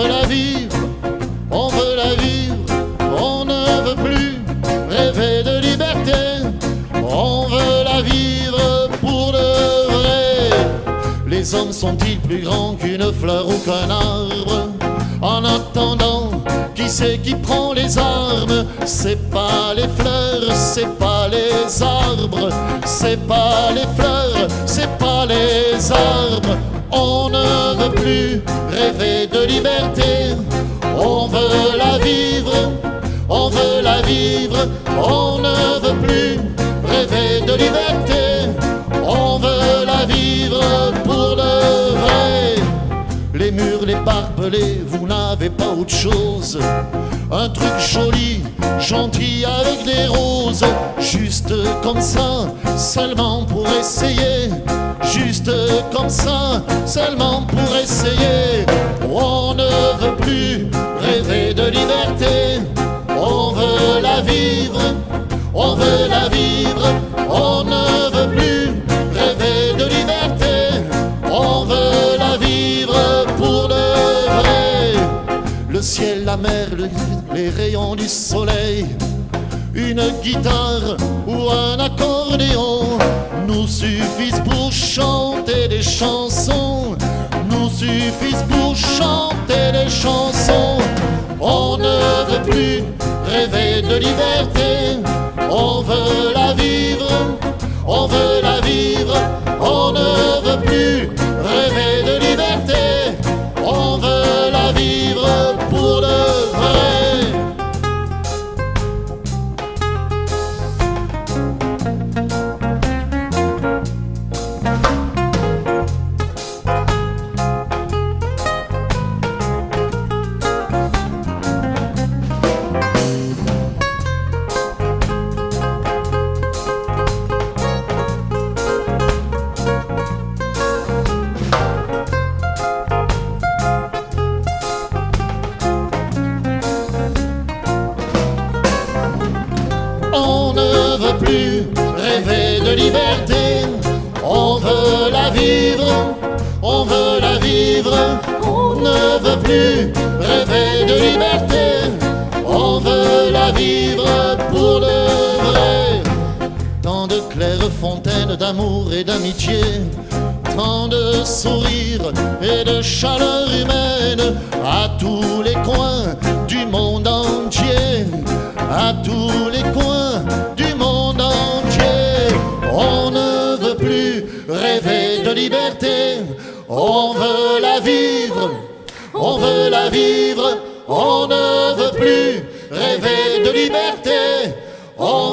veut la vivre, on veut la vivre, on ne veut plus rêver de liberté, on veut la vivre pour de vrai. Les hommes sont-ils plus grands qu'une fleur ou qu'un arbre? En attendant, qui c'est qui prend les armes? C'est pas les fleurs, c'est pas les arbres, c'est pas les fleurs, c'est pas les arbres. On ne veut plus rêver de liberté, on veut la vivre, on veut la vivre, on ne veut plus rêver de liberté, on veut la vivre pour de vrai. Les murs, les barbelés, vous n'avez pas autre chose, un truc joli, gentil avec des roses, juste comme ça, seulement pour essayer, juste comme ça, seulement pour essayer. On ne veut plus rêver de liberté, on veut la vivre, on veut la vivre, on ne veut plus rêver de liberté, on veut la vivre pour de vrai. Le ciel, la mer, les rayons du soleil, une guitare ou un accordéon nous suffisent pour chanter des chansons, nous suffisent pour chanter des chansons. On ne veut plus rêver de liberté, on veut la vivre, on veut la vivre, on ne veut plus rêver de liberté, on veut la vivre pour de vrai. On ne veut plus rêver de liberté, on veut la vivre, on veut la vivre, on ne veut plus rêver de liberté, on veut la vivre pour de vrai. Tant de claires fontaines d'amour et d'amitié, tant de sourires et de chaleur humaine, à tous les coins du monde entier, à tous les coins du monde entier. On ne veut plus rêver de liberté, on veut la vivre, on veut la vivre, on ne veut plus rêver de liberté, on